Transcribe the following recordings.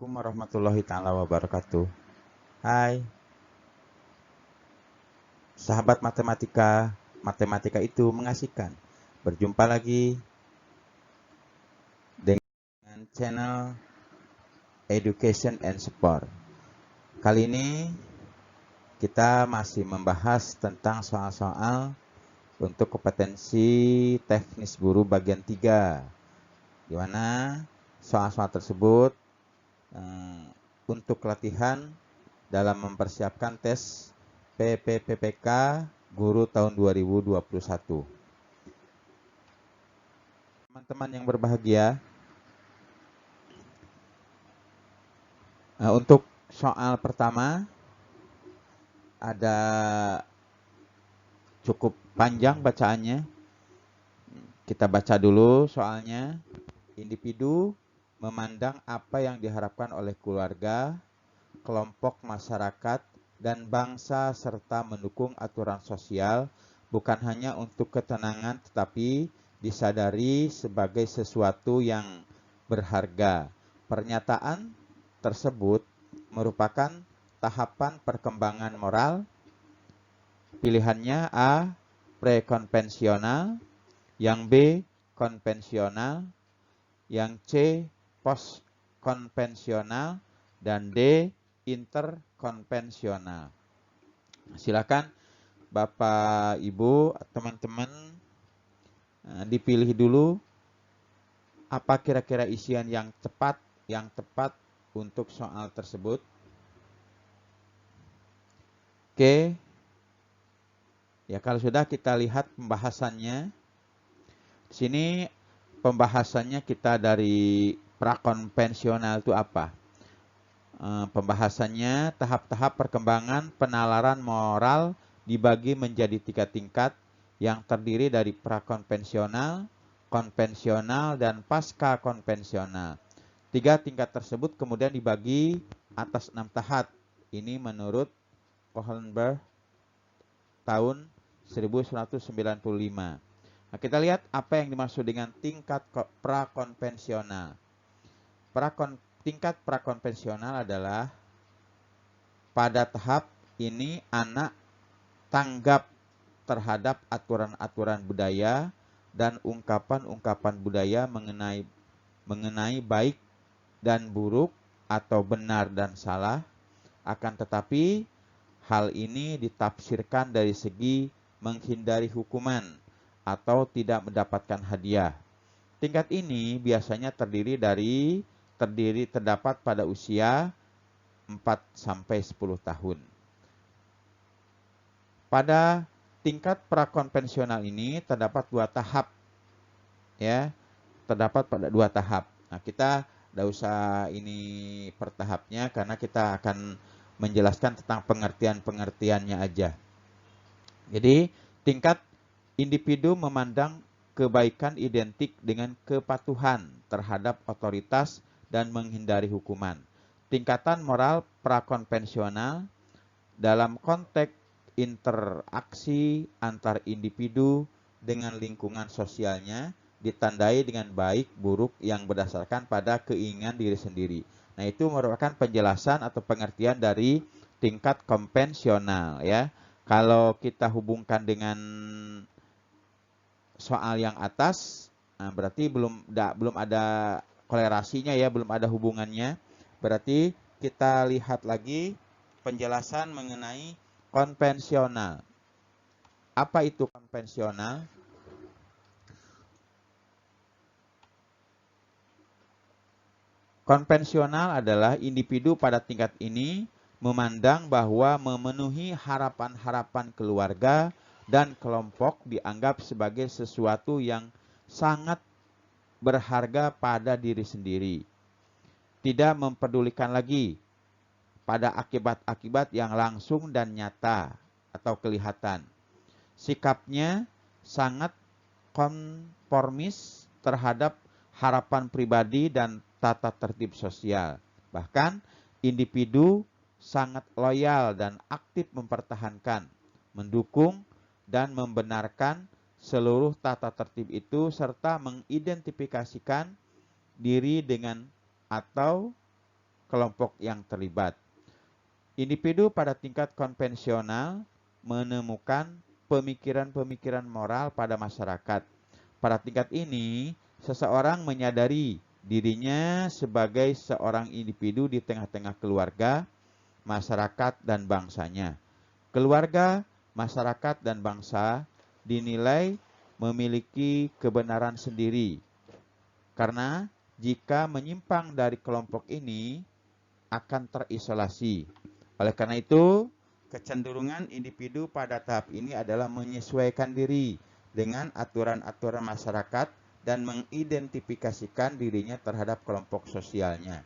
Assalamualaikum warahmatullahi taala wabarakatuh. Hai, sahabat matematika. Matematika itu mengasihkan. Berjumpa lagi dengan channel Education and Support. Kali ini kita masih membahas tentang soal-soal untuk kompetensi teknis guru bagian 3, di mana soal-soal tersebut untuk latihan dalam mempersiapkan tes PPPPK Guru tahun 2021. Teman-teman yang berbahagia, untuk soal pertama ada cukup panjang bacaannya. Kita baca dulu soalnya. Individu memandang apa yang diharapkan oleh keluarga, kelompok masyarakat, dan bangsa serta mendukung aturan sosial bukan hanya untuk ketenangan tetapi disadari sebagai sesuatu yang berharga. Pernyataan tersebut merupakan tahapan perkembangan moral. Pilihannya A. Prekonvensional, yang B. Konvensional, yang C. Postkonvensional, dan D. Interkonvensional. Silakan Bapak, Ibu, teman-teman dipilih dulu apa kira-kira isian yang tepat untuk soal tersebut. Oke. Ya, kalau sudah kita lihat pembahasannya. Di sini pembahasannya kita dari prakonvensional itu apa? Pembahasannya tahap-tahap perkembangan penalaran moral dibagi menjadi 3 tingkat yang terdiri dari prakonvensional, konvensional, dan pasca konvensional. 3 tingkat tersebut kemudian dibagi atas 6 tahap. Ini menurut Kohlenberg tahun 1995. Nah, kita lihat apa yang dimaksud dengan tingkat prakonvensional. Tingkat prakonvensional adalah pada tahap ini anak tanggap terhadap aturan-aturan budaya dan ungkapan-ungkapan budaya mengenai baik dan buruk atau benar dan salah. Akan tetapi hal ini ditafsirkan dari segi menghindari hukuman atau tidak mendapatkan hadiah. Tingkat ini biasanya terdapat pada usia 4 sampai 10 tahun. Pada tingkat prakonvensional ini terdapat 2 tahap. Ya, terdapat pada 2 tahap. Nah, kita tidak usah ini per tahapnya karena kita akan menjelaskan tentang pengertian-pengertiannya aja. Jadi, tingkat individu memandang kebaikan identik dengan kepatuhan terhadap otoritas dan menghindari hukuman. Tingkatan moral prakonvensional dalam konteks interaksi antar individu dengan lingkungan sosialnya ditandai dengan baik buruk yang berdasarkan pada keinginan diri sendiri. Nah, itu merupakan penjelasan atau pengertian dari tingkat konvensional, ya. Kalau kita hubungkan dengan soal yang atas, nah berarti belum ada kolerasinya, ya, belum ada hubungannya. Berarti kita lihat lagi penjelasan mengenai konvensional. Apa itu konvensional? Konvensional adalah individu pada tingkat ini memandang bahwa memenuhi harapan-harapan keluarga dan kelompok dianggap sebagai sesuatu yang sangat berharga pada diri sendiri. Tidak mempedulikan lagi pada akibat-akibat yang langsung dan nyata atau kelihatan. Sikapnya sangat konformis terhadap harapan pribadi dan tata tertib sosial. Bahkan individu sangat loyal dan aktif mempertahankan, mendukung, dan membenarkan seluruh tata tertib itu serta mengidentifikasikan diri dengan atau kelompok yang terlibat. Individu pada tingkat konvensional menemukan pemikiran-pemikiran moral pada masyarakat. Pada tingkat ini, seseorang menyadari dirinya sebagai seorang individu di tengah-tengah keluarga, masyarakat, dan bangsanya. Keluarga, masyarakat, dan bangsa dinilai memiliki kebenaran sendiri. Karena jika menyimpang dari kelompok ini, akan terisolasi. Oleh karena itu, kecenderungan individu pada tahap ini adalah menyesuaikan diri dengan aturan-aturan masyarakat dan mengidentifikasikan dirinya terhadap kelompok sosialnya.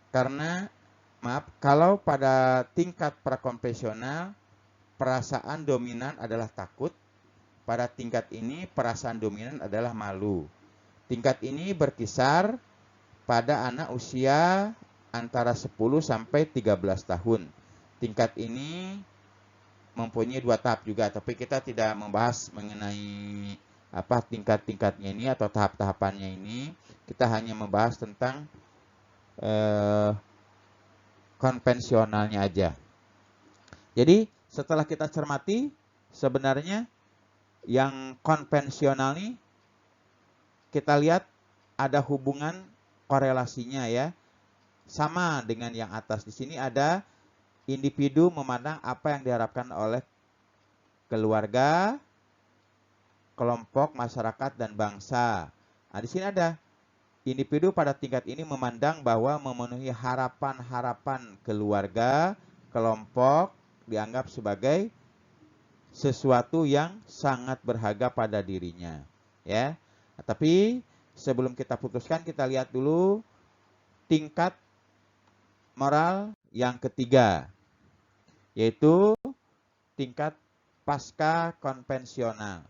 Karena, kalau pada tingkat prakonvensional, perasaan dominan adalah takut, pada tingkat ini perasaan dominan adalah malu. Tingkat ini berkisar pada anak usia antara 10 sampai 13 tahun. Tingkat ini mempunyai 2 tahap juga, tapi kita tidak membahas mengenai tingkat-tingkatnya ini atau tahap-tahapannya ini. Kita hanya membahas tentang konvensionalnya aja. Jadi setelah kita cermati, sebenarnya yang konvensional nih kita lihat ada hubungan korelasinya ya. Sama dengan yang atas. Di sini ada individu memandang apa yang diharapkan oleh keluarga, kelompok, masyarakat, dan bangsa. Nah, di sini ada individu pada tingkat ini memandang bahwa memenuhi harapan-harapan keluarga, kelompok dianggap sebagai sesuatu yang sangat berharga pada dirinya. Ya. Nah, tapi sebelum kita putuskan, kita lihat dulu tingkat moral yang ketiga, yaitu tingkat pasca konvensional.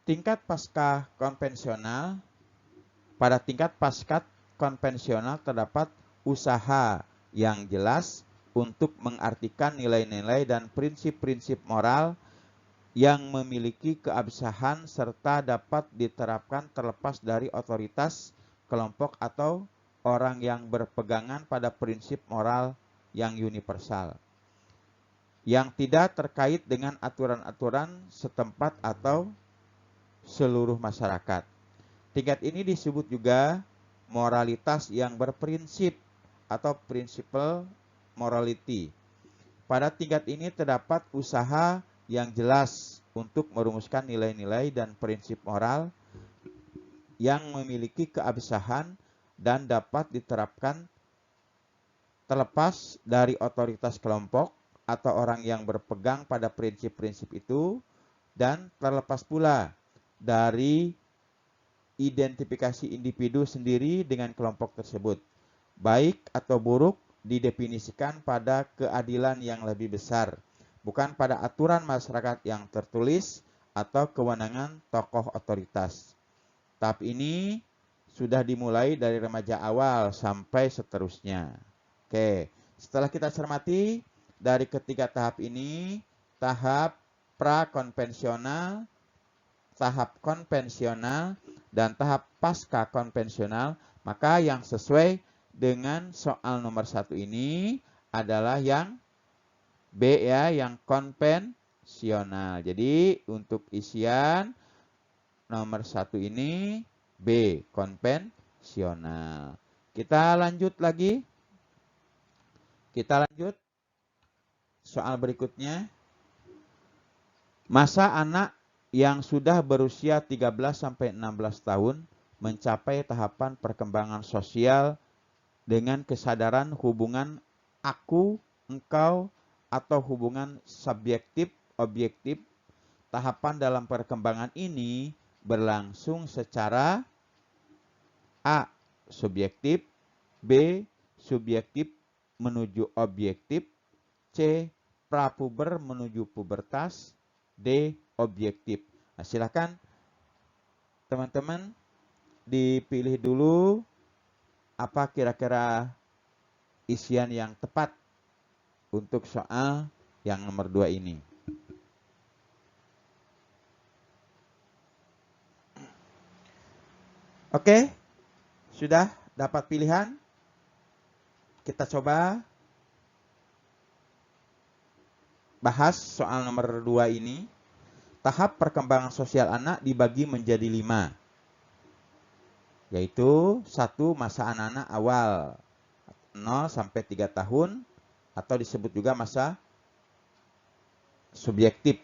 Tingkat pasca konvensional, pada tingkat pasca konvensional terdapat usaha yang jelas untuk mengartikan nilai-nilai dan prinsip-prinsip moral yang memiliki keabsahan serta dapat diterapkan terlepas dari otoritas kelompok atau orang yang berpegangan pada prinsip moral yang universal, yang tidak terkait dengan aturan-aturan setempat atau seluruh masyarakat. Tingkat ini disebut juga moralitas yang berprinsip atau principle morality. Pada tingkat ini terdapat usaha yang jelas untuk merumuskan nilai-nilai dan prinsip moral yang memiliki keabsahan dan dapat diterapkan terlepas dari otoritas kelompok atau orang yang berpegang pada prinsip-prinsip itu, dan terlepas pula dari identifikasi individu sendiri dengan kelompok tersebut. Baik atau buruk didefinisikan pada keadilan yang lebih besar, bukan pada aturan masyarakat yang tertulis atau kewenangan tokoh otoritas. Tahap ini sudah dimulai dari remaja awal sampai seterusnya. Oke, setelah kita cermati dari ketiga tahap ini, tahap prakonvensional, tahap konvensional, dan tahap pasca konvensional, maka yang sesuai dengan soal nomor 1 ini adalah yang B ya, yang konvensional. Jadi untuk isian nomor 1 ini B, konvensional. Kita lanjut lagi. Kita lanjut soal berikutnya. Masa anak yang sudah berusia 13-16 tahun mencapai tahapan perkembangan sosial dengan kesadaran hubungan aku, engkau, atau hubungan subjektif, objektif. Tahapan dalam perkembangan ini berlangsung secara A. subjektif, B. subjektif menuju objektif, C. prapuber menuju pubertas, D. objektif. Nah, silakan teman-teman dipilih dulu apa kira-kira isian yang tepat untuk soal yang nomor 2 ini. Oke, sudah dapat pilihan. Kita coba bahas soal nomor 2 ini. Tahap perkembangan sosial anak dibagi menjadi 5. Yaitu 1. Masa anak-anak awal 0 sampai 3 tahun atau disebut juga masa subjektif.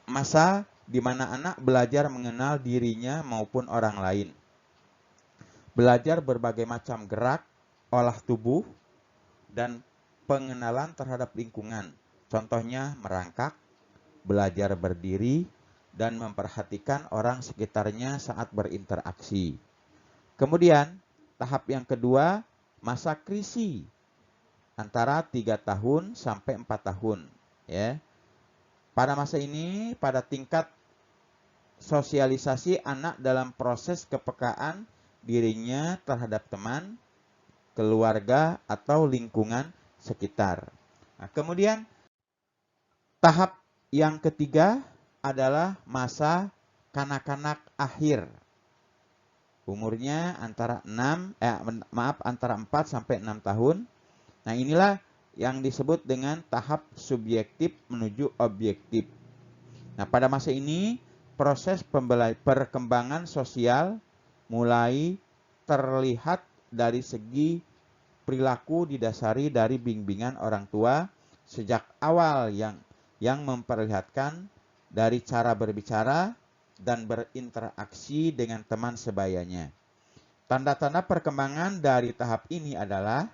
Masa di mana anak belajar mengenal dirinya maupun orang lain. Belajar berbagai macam gerak, olah tubuh, dan pengenalan terhadap lingkungan. Contohnya merangkak, belajar berdiri, dan memperhatikan orang sekitarnya saat berinteraksi. Kemudian, tahap yang kedua, masa krisi antara 3 tahun sampai 4 tahun. Ya. Pada masa ini, pada tingkat sosialisasi anak dalam proses kepekaan dirinya terhadap teman, keluarga, atau lingkungan sekitar. Nah, kemudian, tahap yang ketiga adalah masa kanak-kanak akhir. Umurnya antara 4 sampai 6 tahun. Nah, inilah yang disebut dengan tahap subjektif menuju objektif. Nah, pada masa ini proses perkembangan sosial mulai terlihat dari segi perilaku didasari dari bimbingan orang tua sejak awal yang memperlihatkan dari cara berbicara dan berinteraksi dengan teman sebayanya. Tanda-tanda perkembangan dari tahap ini adalah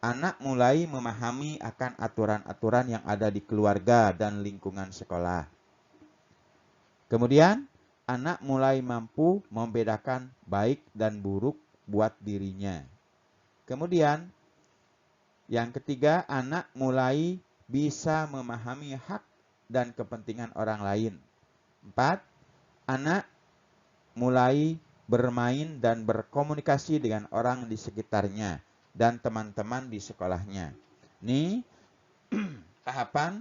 anak mulai memahami akan aturan-aturan yang ada di keluarga dan lingkungan sekolah. Kemudian, anak mulai mampu membedakan baik dan buruk buat dirinya. Kemudian, yang ketiga, anak mulai bisa memahami hak dan kepentingan orang lain. 4. Anak mulai bermain dan berkomunikasi dengan orang di sekitarnya dan teman-teman di sekolahnya. Ini tahapan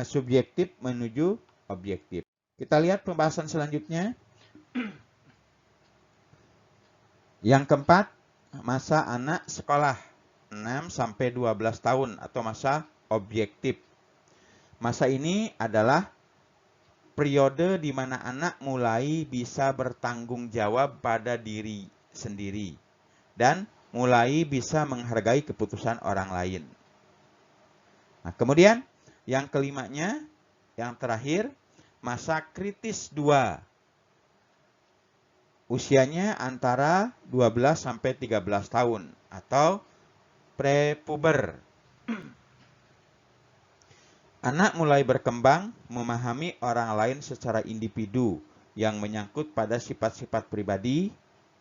subjektif menuju objektif. Kita lihat pembahasan selanjutnya. Yang keempat, masa anak sekolah 6 sampai 12 tahun atau masa objektif. Masa ini adalah periode di mana anak mulai bisa bertanggung jawab pada diri sendiri dan mulai bisa menghargai keputusan orang lain. Nah, kemudian yang kelimanya, yang terakhir, masa kritis 2. Usianya antara 12 sampai 13 tahun atau prepuber. Anak mulai berkembang memahami orang lain secara individu yang menyangkut pada sifat-sifat pribadi,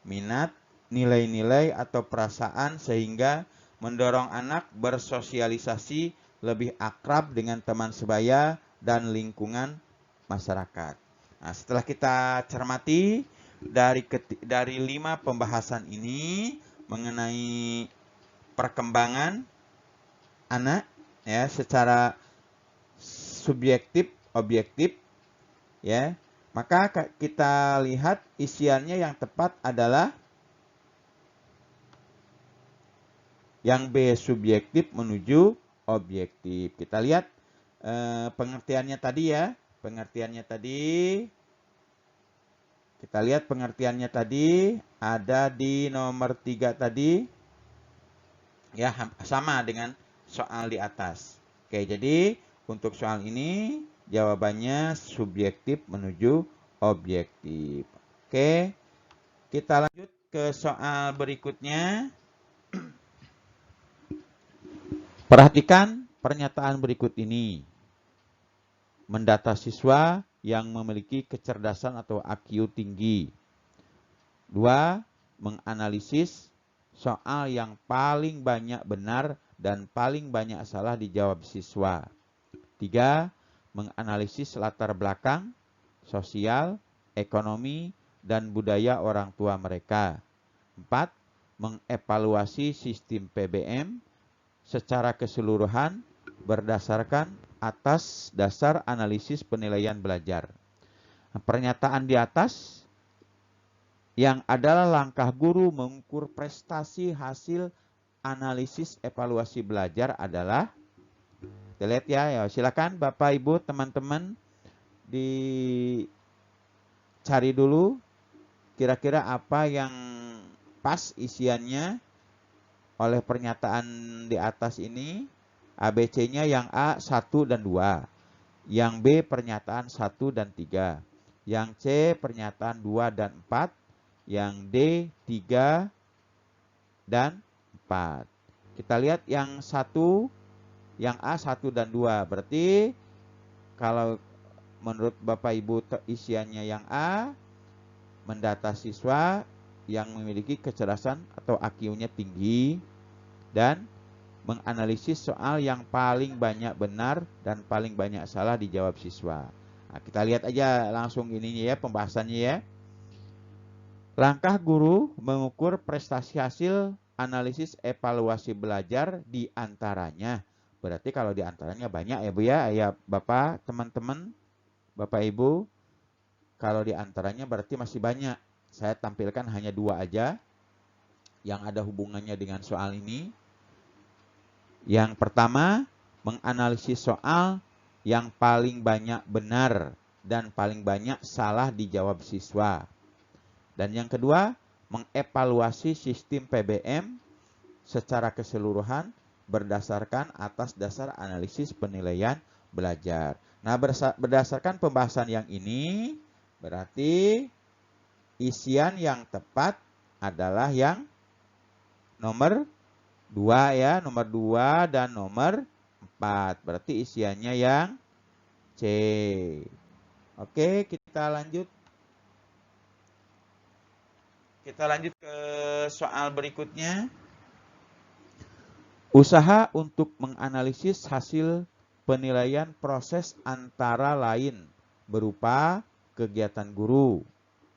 minat, nilai-nilai atau perasaan sehingga mendorong anak bersosialisasi lebih akrab dengan teman sebaya dan lingkungan masyarakat. Nah, setelah kita cermati dari 5 pembahasan ini mengenai perkembangan anak ya secara subjektif, objektif, ya, maka kita lihat isiannya yang tepat adalah yang B, subjektif menuju objektif. Kita lihat pengertiannya tadi ya, kita lihat pengertiannya tadi ada di nomor 3 tadi, ya, sama dengan soal di atas. Oke, jadi untuk soal ini jawabannya subjektif menuju objektif. Oke, kita lanjut ke soal berikutnya. Perhatikan pernyataan berikut ini. Mendata siswa yang memiliki kecerdasan atau IQ tinggi. 2. Menganalisis soal yang paling banyak benar dan paling banyak salah dijawab siswa. 3. Menganalisis latar belakang, sosial, ekonomi, dan budaya orang tua mereka. 4. Mengevaluasi sistem PBM secara keseluruhan berdasarkan atas dasar analisis penilaian belajar. Pernyataan di atas yang adalah langkah guru mengukur prestasi hasil analisis evaluasi belajar adalah, kita lihat ya, silakan Bapak Ibu teman-teman dicari dulu kira-kira apa yang pas isiannya oleh pernyataan di atas ini. ABC-nya yang A 1 dan 2, yang B pernyataan 1 dan 3, yang C pernyataan 2 dan 4, yang D 3 dan 4. Kita lihat yang satu, yang A 1 dan 2. Berarti kalau menurut Bapak Ibu isiannya yang A, mendata siswa yang memiliki kecerdasan atau IQ-nya tinggi dan menganalisis soal yang paling banyak benar dan paling banyak salah dijawab siswa. Nah, kita lihat aja langsung ininya ya, pembahasannya ya. Langkah guru mengukur prestasi hasil analisis evaluasi belajar di antaranya. Berarti kalau di antaranya banyak ya Bu ya, ya Bapak, teman-teman, Bapak Ibu. Kalau di antaranya berarti masih banyak. Saya tampilkan hanya 2 aja yang ada hubungannya dengan soal ini. Yang pertama, menganalisis soal yang paling banyak benar dan paling banyak salah dijawab siswa. Dan yang kedua, mengevaluasi sistem PBM secara keseluruhan berdasarkan atas dasar analisis penilaian belajar. Nah, berdasarkan pembahasan yang ini, berarti isian yang tepat adalah yang nomor 2 ya, nomor 2 dan nomor 4. Berarti isiannya yang C. Oke, kita lanjut. Kita lanjut ke soal berikutnya. Usaha untuk menganalisis hasil penilaian proses antara lain berupa kegiatan guru.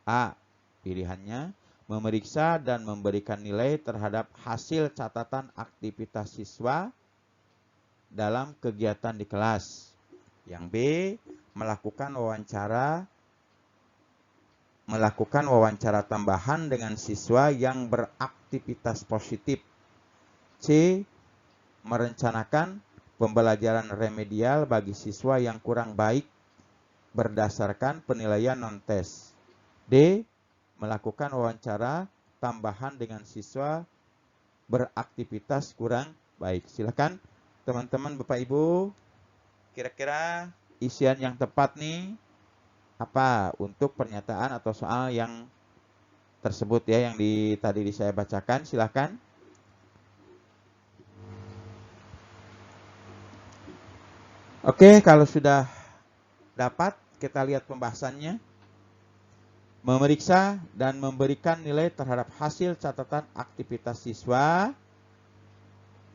A. Pilihannya memeriksa dan memberikan nilai terhadap hasil catatan aktivitas siswa dalam kegiatan di kelas. Yang B, melakukan wawancara tambahan dengan siswa yang beraktivitas positif. C, merencanakan pembelajaran remedial bagi siswa yang kurang baik berdasarkan penilaian non-tes. D, melakukan wawancara tambahan dengan siswa beraktivitas kurang baik. Silakan teman-teman Bapak Ibu, kira-kira isian yang tepat nih apa untuk pernyataan atau soal yang tersebut ya, yang tadi saya bacakan. Silakan. Oke, kalau sudah dapat, kita lihat pembahasannya. Memeriksa dan memberikan nilai terhadap hasil catatan aktivitas siswa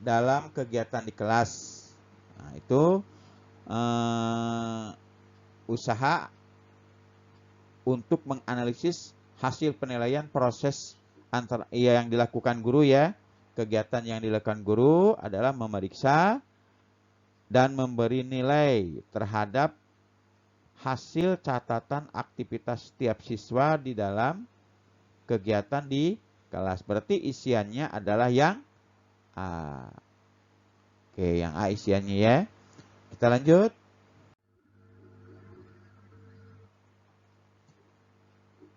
dalam kegiatan di kelas. Nah, itu usaha untuk menganalisis hasil penilaian proses antara yang dilakukan guru ya. Kegiatan yang dilakukan guru adalah memeriksa dan memberi nilai terhadap hasil catatan aktivitas setiap siswa di dalam kegiatan di kelas. Berarti isiannya adalah yang A. Oke, yang A isiannya ya. Kita lanjut.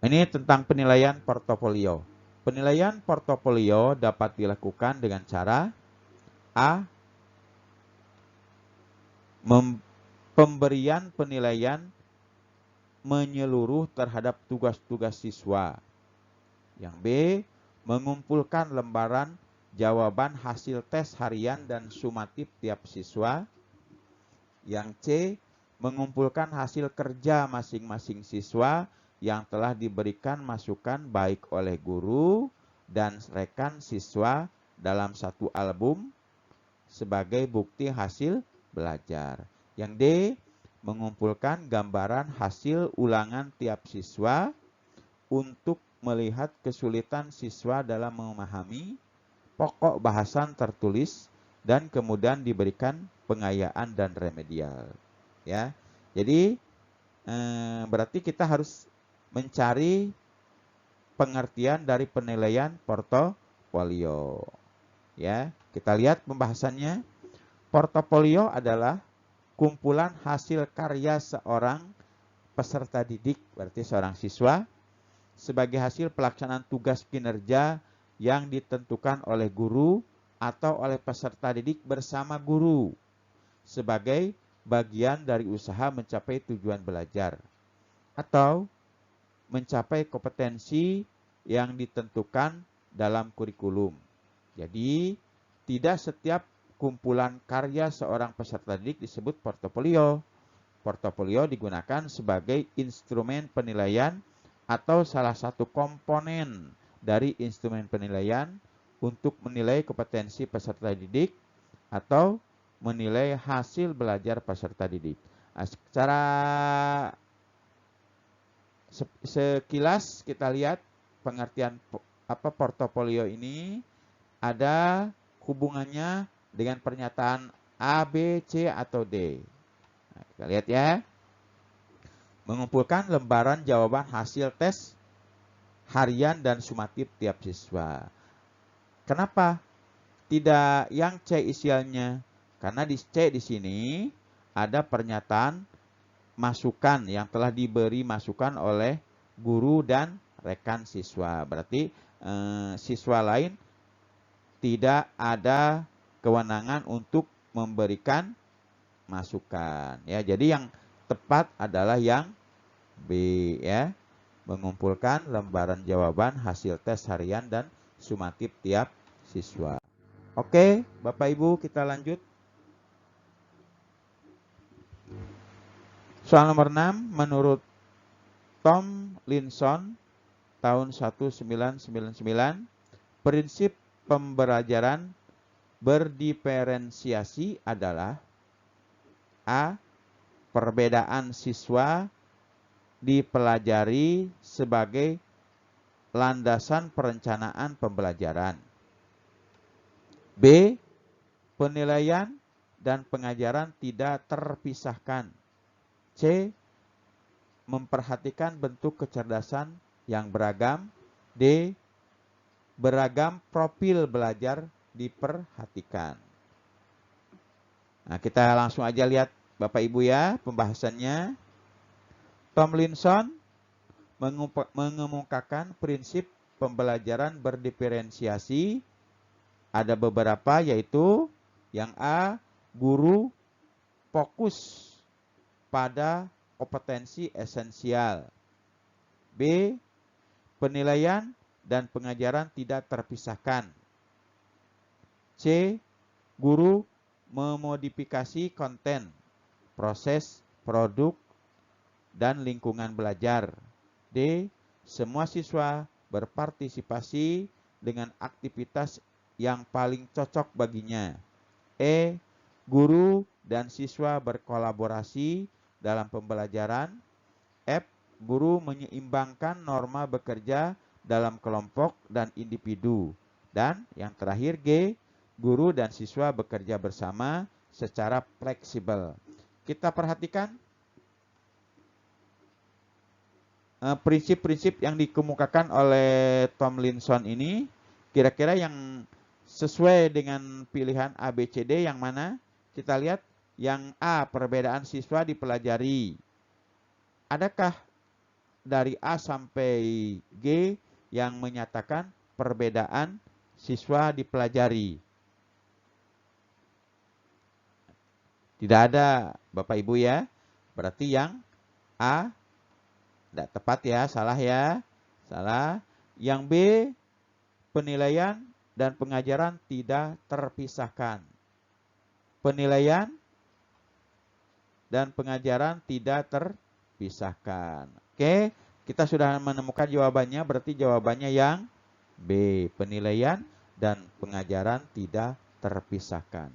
Ini tentang penilaian portofolio. Penilaian portofolio dapat dilakukan dengan cara A. Pemberian penilaian menyeluruh terhadap tugas-tugas siswa. Yang B. Mengumpulkan lembaran jawaban hasil tes harian dan sumatif tiap siswa. Yang C. Mengumpulkan hasil kerja masing-masing siswa yang telah diberikan masukan baik oleh guru dan rekan siswa dalam satu album sebagai bukti hasil belajar. Yang D. Mengumpulkan gambaran hasil ulangan tiap siswa untuk melihat kesulitan siswa dalam memahami pokok bahasan tertulis dan kemudian diberikan pengayaan dan remedial. Ya, jadi berarti kita harus mencari pengertian dari penilaian portofolio. Ya, kita lihat pembahasannya. Portofolio adalah kumpulan hasil karya seorang peserta didik, berarti seorang siswa, sebagai hasil pelaksanaan tugas kinerja yang ditentukan oleh guru atau oleh peserta didik bersama guru sebagai bagian dari usaha mencapai tujuan belajar atau mencapai kompetensi yang ditentukan dalam kurikulum. Jadi, tidak setiap kumpulan karya seorang peserta didik disebut portofolio. Portofolio digunakan sebagai instrumen penilaian atau salah satu komponen dari instrumen penilaian untuk menilai kompetensi peserta didik atau menilai hasil belajar peserta didik. Nah, secara sekilas kita lihat pengertian portofolio ini ada hubungannya dengan pernyataan A, B, C, atau D. Nah, kita lihat ya. Mengumpulkan lembaran jawaban hasil tes harian dan sumatif tiap siswa. Kenapa tidak yang C isiannya? Karena di C di sini ada pernyataan masukan yang telah diberi masukan oleh guru dan rekan siswa. Berarti siswa lain tidak ada kewenangan untuk memberikan masukan. Ya, jadi yang tepat adalah yang B ya. Mengumpulkan lembaran jawaban hasil tes harian dan sumatif tiap siswa. Oke, Bapak Ibu, kita lanjut. Soal nomor 6, menurut Tomlinson tahun 1999, prinsip pembelajaran berdiferensiasi adalah A. Perbedaan siswa dipelajari sebagai landasan perencanaan pembelajaran. B. Penilaian dan pengajaran tidak terpisahkan. C. Memperhatikan bentuk kecerdasan yang beragam. D. Beragam profil belajar diperhatikan. Nah, kita langsung aja lihat Bapak Ibu ya pembahasannya. Tomlinson mengemukakan prinsip pembelajaran berdiferensiasi. Ada beberapa, yaitu yang A, guru fokus pada kompetensi esensial. B, penilaian dan pengajaran tidak terpisahkan. C, guru memodifikasi konten, proses, produk, dan lingkungan belajar. D, semua siswa berpartisipasi dengan aktivitas yang paling cocok baginya. E, guru dan siswa berkolaborasi dalam pembelajaran. F, guru menyeimbangkan norma bekerja dalam kelompok dan individu. Dan yang terakhir G, guru dan siswa bekerja bersama secara fleksibel. Kita perhatikan prinsip-prinsip yang dikemukakan oleh Tomlinson ini, kira-kira yang sesuai dengan pilihan A, B, C, D yang mana? Kita lihat yang A, perbedaan siswa dipelajari. Adakah dari A sampai G yang menyatakan perbedaan siswa dipelajari? Tidak ada, Bapak Ibu ya. Berarti yang A tidak tepat ya, salah ya. Salah. Yang B, penilaian dan pengajaran tidak terpisahkan. Penilaian dan pengajaran tidak terpisahkan. Oke, kita sudah menemukan jawabannya, berarti jawabannya yang B, penilaian dan pengajaran tidak terpisahkan.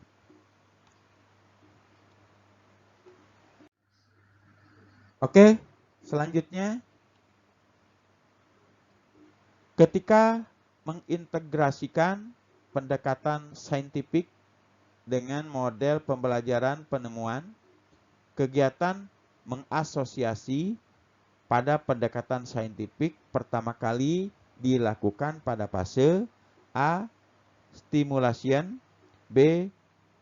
Oke, selanjutnya, ketika mengintegrasikan pendekatan saintifik dengan model pembelajaran penemuan, kegiatan mengasosiasi pada pendekatan saintifik pertama kali dilakukan pada fase A. Stimulation, B.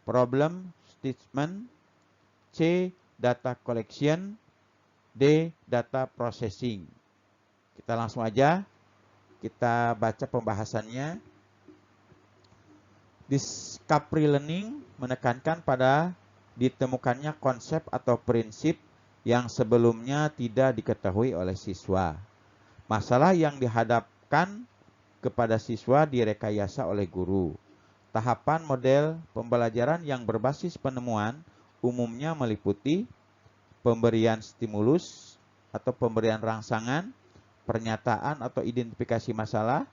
Problem statement, C. Data collection, D. Data processing. Kita langsung aja kita baca pembahasannya. Discovery learning menekankan pada ditemukannya konsep atau prinsip yang sebelumnya tidak diketahui oleh siswa. Masalah yang dihadapkan kepada siswa direkayasa oleh guru. Tahapan model pembelajaran yang berbasis penemuan umumnya meliputi pemberian stimulus atau pemberian rangsangan, pernyataan atau identifikasi masalah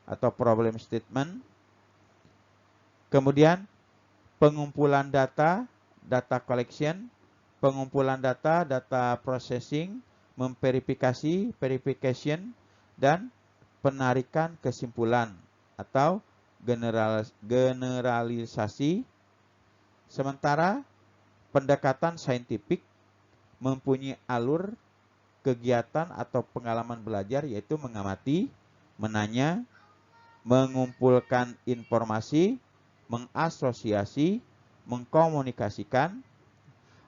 atau problem statement, kemudian pengumpulan data, data collection, pengumpulan data, data processing, memverifikasi, verification, dan penarikan kesimpulan atau generalisasi. Sementara pendekatan saintifik mempunyai alur kegiatan atau pengalaman belajar, yaitu mengamati, menanya, mengumpulkan informasi, mengasosiasi, mengkomunikasikan.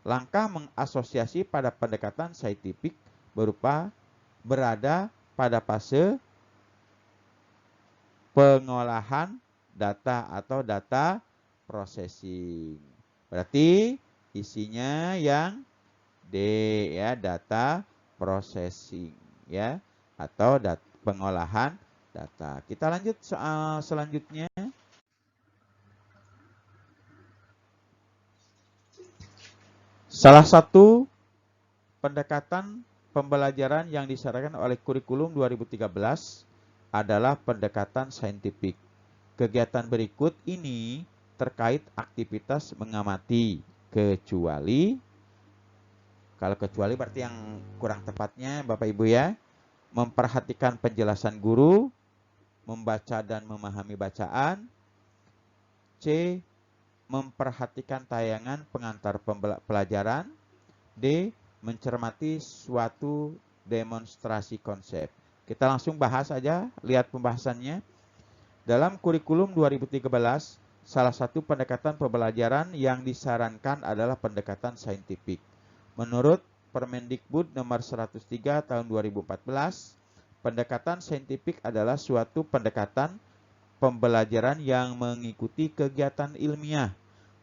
Langkah mengasosiasi pada pendekatan saintifik berupa berada pada fase pengolahan data atau data processing. Berarti isinya yang D ya, data processing ya, atau pengolahan data. Kita lanjut soal selanjutnya. Salah satu pendekatan pembelajaran yang disarankan oleh kurikulum 2013 adalah pendekatan saintifik. Kegiatan berikut ini terkait aktivitas mengamati, kecuali, kalau kecuali berarti yang kurang tepatnya Bapak Ibu ya, memperhatikan penjelasan guru, membaca dan memahami bacaan, C. memperhatikan tayangan pengantar pelajaran, D. mencermati suatu demonstrasi konsep. Kita langsung bahas aja, lihat pembahasannya. Dalam kurikulum 2013, salah satu pendekatan pembelajaran yang disarankan adalah pendekatan saintifik. Menurut Permendikbud nomor 103 tahun 2014, pendekatan saintifik adalah suatu pendekatan pembelajaran yang mengikuti kegiatan ilmiah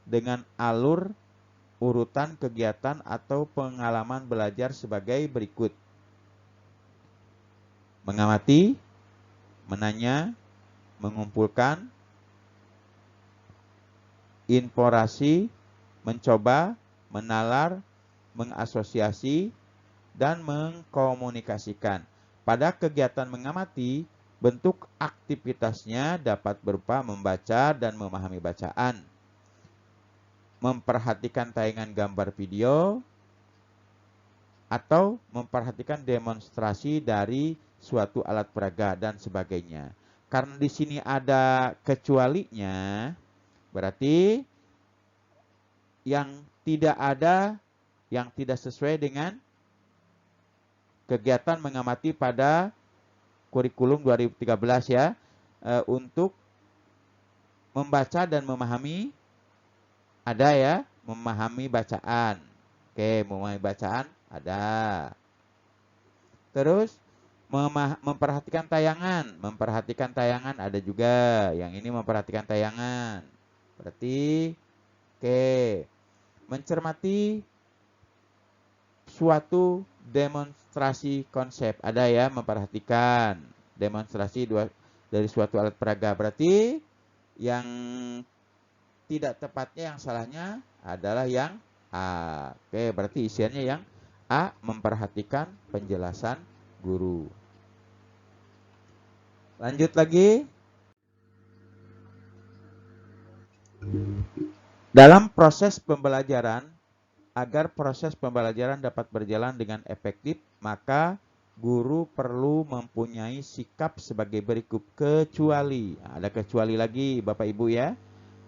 dengan alur urutan kegiatan atau pengalaman belajar sebagai berikut. Mengamati, menanya, mengumpulkan informasi, mencoba, menalar, mengasosiasi, dan mengkomunikasikan. Pada kegiatan mengamati, bentuk aktivitasnya dapat berupa membaca dan memahami bacaan, memperhatikan tayangan gambar video, atau memperhatikan demonstrasi dari suatu alat peraga dan sebagainya. Karena di sini ada kecualinya, berarti yang tidak ada, yang tidak sesuai dengan kegiatan mengamati pada kurikulum 2013 ya, untuk membaca dan memahami ada ya, memahami bacaan. Oke, memahami bacaan ada. Terus memperhatikan tayangan ada juga. Yang ini memperhatikan tayangan. Berarti oke, mencermati suatu demonstrasi konsep ada ya, memperhatikan demonstrasi dari suatu alat peraga. Berarti yang tidak tepatnya, yang salahnya adalah yang A. Oke, berarti isiannya yang A, memperhatikan penjelasan guru. Lanjut lagi. Dalam proses pembelajaran, agar proses pembelajaran dapat berjalan dengan efektif, maka guru perlu mempunyai sikap sebagai berikut, kecuali. Nah, ada kecuali lagi Bapak Ibu ya.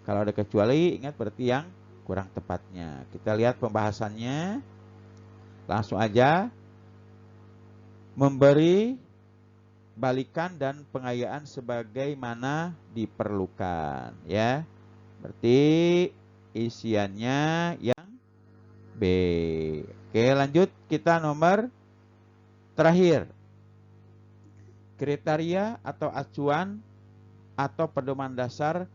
Kalau ada kecuali, ingat berarti yang kurang tepatnya. Kita lihat pembahasannya. Langsung aja. Memberi balikan dan pengayaan sebagaimana diperlukan, ya. Berarti isiannya yang B. Oke, lanjut kita nomor terakhir. Kriteria atau acuan atau pedoman dasar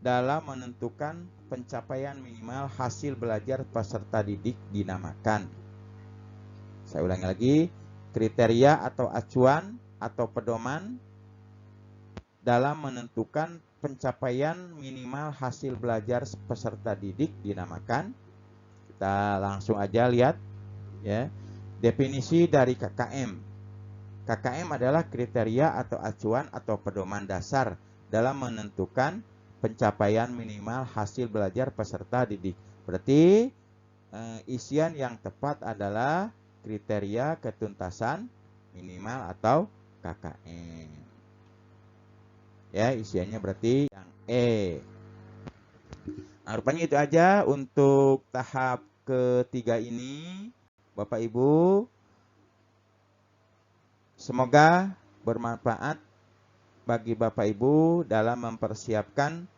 dalam menentukan pencapaian minimal hasil belajar peserta didik dinamakan. Saya ulangi lagi, kriteria atau acuan atau pedoman dalam menentukan pencapaian minimal hasil belajar peserta didik dinamakan. Kita langsung aja lihat, ya. Definisi dari KKM. KKM adalah kriteria atau acuan atau pedoman dasar dalam menentukan pencapaian minimal hasil belajar peserta didik. Berarti isian yang tepat adalah kriteria ketuntasan minimal atau KKM. Ya, isiannya berarti yang E. Nah, rupanya itu aja untuk tahap ketiga ini, Bapak Ibu. Semoga bermanfaat bagi Bapak Ibu dalam mempersiapkan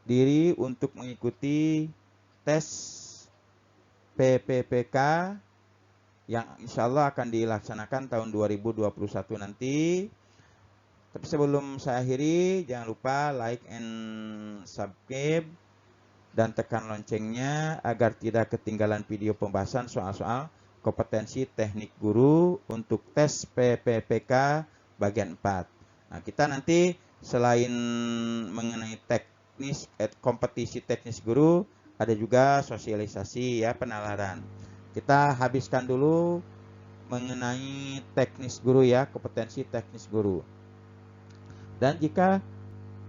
diri untuk mengikuti tes PPPK yang insya Allah akan dilaksanakan tahun 2021 nanti. Tapi sebelum saya akhiri, jangan lupa like and subscribe dan tekan loncengnya agar tidak ketinggalan video pembahasan soal-soal kompetensi teknik guru untuk tes PPPK bagian 4. Nah, kita nanti selain mengenai kompetisi teknis guru, ada juga sosialisasi, ya, penalaran. Kita habiskan dulu mengenai teknis guru, ya, kompetensi teknis guru. Dan jika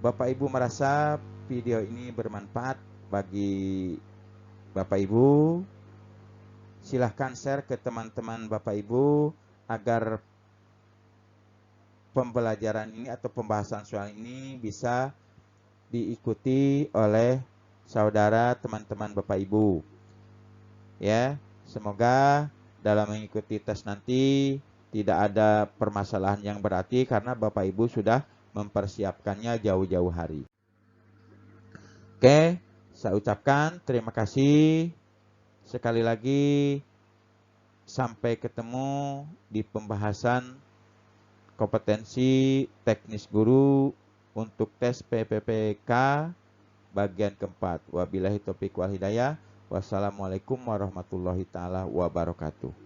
Bapak Ibu merasa video ini bermanfaat bagi Bapak Ibu, silahkan share ke teman-teman Bapak Ibu agar pembelajaran ini atau pembahasan soal ini bisa diikuti oleh saudara teman-teman Bapak Ibu. Ya, semoga dalam mengikuti tes nanti tidak ada permasalahan yang berarti karena Bapak Ibu sudah mempersiapkannya jauh-jauh hari. Oke, saya ucapkan terima kasih. Sekali lagi, sampai ketemu di pembahasan kompetensi teknis guru untuk tes PPPK bagian keempat. Wabillahi taufiq wal hidayah. Wassalamualaikum warahmatullahi taala wabarakatuh.